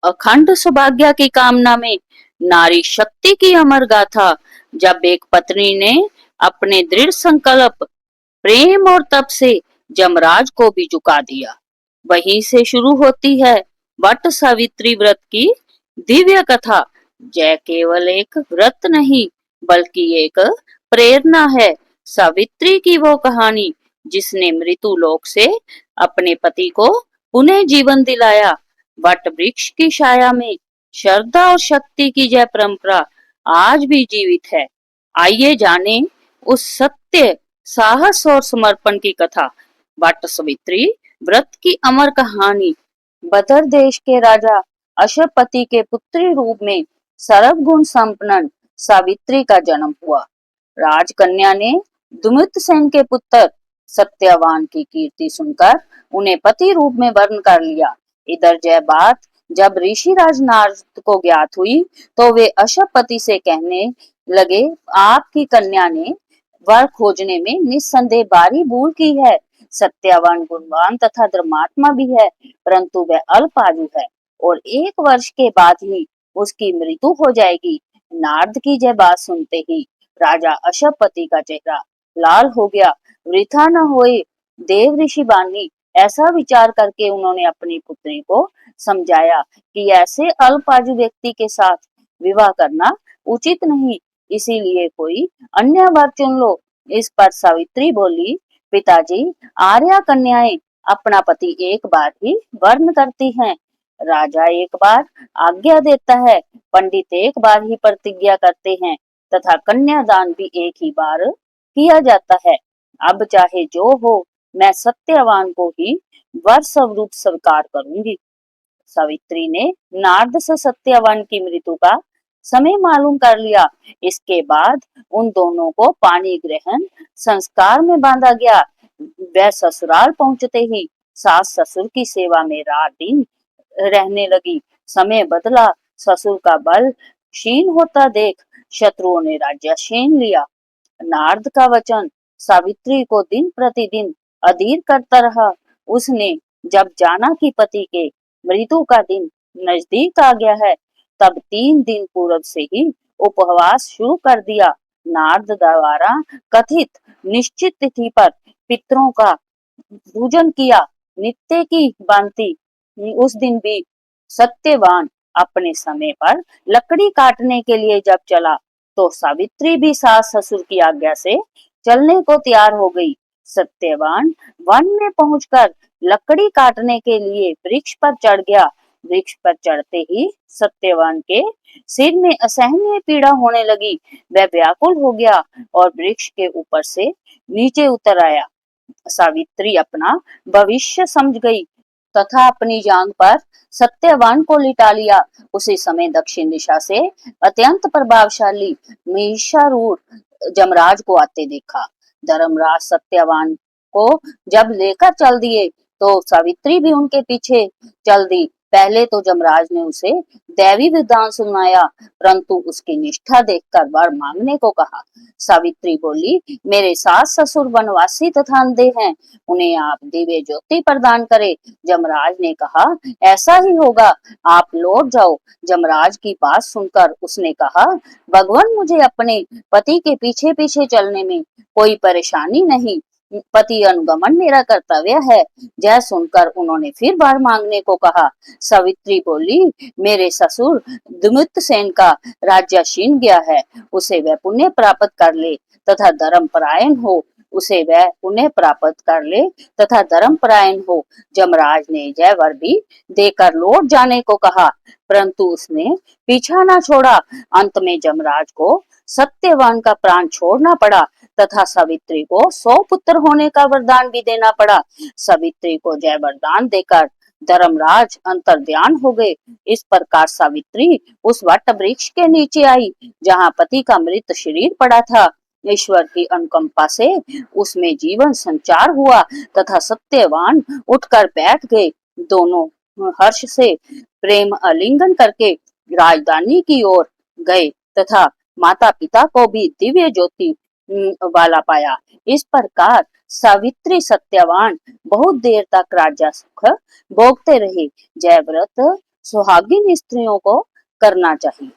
अखंड सौभाग्य की कामना में नारी शक्ति की अमर गाथा। जब एक पत्नी ने अपने दृढ़ संकल्प, प्रेम और तप से जमराज को भी झुका दिया, वहीं से शुरू होती है वट सावित्री व्रत की दिव्य कथा। यह केवल एक व्रत नहीं, बल्कि एक प्रेरणा है। सावित्री की वो कहानी जिसने मृत्यु लोक से अपने पति को पुनः जीवन दिलाया। वट वृक्ष की छाया में श्रद्धा और शक्ति की जय परंपरा आज भी जीवित है। आइए जाने उस सत्य, साहस और समर्पण की कथा। वट सावित्री व्रत की अमर कहानी। बदर देश के राजा अशुपति के पुत्री रूप में सर्वगुण संपन्न सावित्री का जन्म हुआ। राजकन्या ने दुमितसेन के पुत्र सत्यवान की कीर्ति सुनकर उन्हें पति रूप में वर्ण कर लिया। इधर यह बात जब ऋषिराज नारद को ज्ञात हुई तो वे अशुपति से कहने लगे, आपकी कन्या ने वर खोजने में निस्संदेह भारी भूल की है। सत्यवान गुणवान तथा धर्मात्मा भी है, परंतु वह अल्पायु है और 1 वर्ष के बाद ही उसकी मृत्यु हो जाएगी। नारद की यह बात सुनते ही राजा अशुपति का चेहरा लाल हो गया। वृथा न होए देव ऋषि बानी, ऐसा विचार करके उन्होंने अपनी पुत्री को समझाया कि ऐसे अल्पायु व्यक्ति के साथ विवाह करना उचित नहीं, इसीलिए कोई अन्य वर चुन लो। इस पर सावित्री बोली, पिताजी, आर्या कन्याएं अपना पति एक बार ही वर्ण करती हैं। राजा एक बार आज्ञा देता है, पंडित एक बार ही प्रतिज्ञा करते हैं तथा कन्यादान भी एक ही बार किया जाता है। अब चाहे जो हो, मैं सत्यवान को ही वर स्वरूप स्वीकार करूंगी। सावित्री ने नारद से सत्यवान की मृत्यु का समय मालूम कर लिया। इसके बाद उन दोनों को पानी ग्रहण संस्कार में बांधा गया। वह ससुराल पहुंचते ही सास ससुर की सेवा में रात दिन रहने लगी। समय बदला, ससुर का बल क्षीण होता देख शत्रुओं ने राज्य छीन लिया। नारद का वचन सावित्री को दिन प्रतिदिन अधीर करता रहा। उसने जब जाना कि पति के मृत्यु का दिन नजदीक आ गया है, तब 3 दिन पूर्व से ही उपवास शुरू कर दिया। नारद द्वारा कथित निश्चित तिथि पर पितरों का पूजन किया। नित्य की भांति उस दिन भी सत्यवान अपने समय पर लकड़ी काटने के लिए जब चला, तो सावित्री भी सास ससुर की आज्ञा से चलने को तैयार हो गई। सत्यवान वन में पहुंचकर लकड़ी काटने के लिए वृक्ष पर चढ़ गया। वृक्ष पर चढ़ते ही सत्यवान के सिर में असहनीय पीड़ा होने लगी। वह व्याकुल हो गया और वृक्ष के ऊपर से नीचे उतर आया। सावित्री अपना भविष्य समझ गई तथा अपनी जांग पर सत्यवान को लिटा लिया। उसी समय दक्षिण दिशा से अत्यंत प्रभावशाली महिषारूढ़ जमराज को आते देखा। धर्मराज सत्यवान को जब लेकर चल दिए तो सावित्री भी उनके पीछे चल दी। पहले तो जमराज ने उसे दैवी विधान सुनाया, परंतु उसकी निष्ठा देखकर वर मांगने को कहा। सावित्री बोली, मेरे सास ससुर वनवासी तथा अंधे हैं, उन्हें आप दिव्य ज्योति प्रदान करें। जमराज ने कहा, ऐसा ही होगा, आप लौट जाओ। जमराज की बात सुनकर उसने कहा, भगवान, मुझे अपने पति के पीछे पीछे चलने में कोई परेशानी नहीं, पति अनुगमन मेरा कर्तव्य है। यह सुनकर उन्होंने फिर वर मांगने को कहा। सावित्री बोली, मेरे ससुर दुमितसेन का राज्य छीन गया है, उसे वह पुण्य प्राप्त कर ले तथा धर्मपरायण हो। उसे वह पुण्य प्राप्त कर ले तथा धर्मपरायण हो। जमराज ने यह वर भी देकर लौट जाने को कहा, परंतु उसने पीछा न छोड़ा। अंत में जमराज को सत्यवान का प्राण छोड़ना पड़ा तथा सावित्री को 100 पुत्र होने का वरदान भी देना पड़ा। सावित्री को जय वरदान देकर धर्मराज अंतर्ध्यान हो गए। इस प्रकार सावित्री उस वट वृक्ष के नीचे आई जहाँ पति का मृत शरीर पड़ा था। ईश्वर की अनुकंपा से उसमें जीवन संचार हुआ तथा सत्यवान उठकर बैठ गए। दोनों हर्ष से प्रेम आलिंगन करके राजधानी की ओर गए तथा माता पिता को भी दिव्य ज्योति वाला पाया। इस प्रकार सावित्री सत्यवान बहुत देर तक राज्य सुख भोगते रहे। जय व्रत सुहागिन स्त्रियों को करना चाहिए।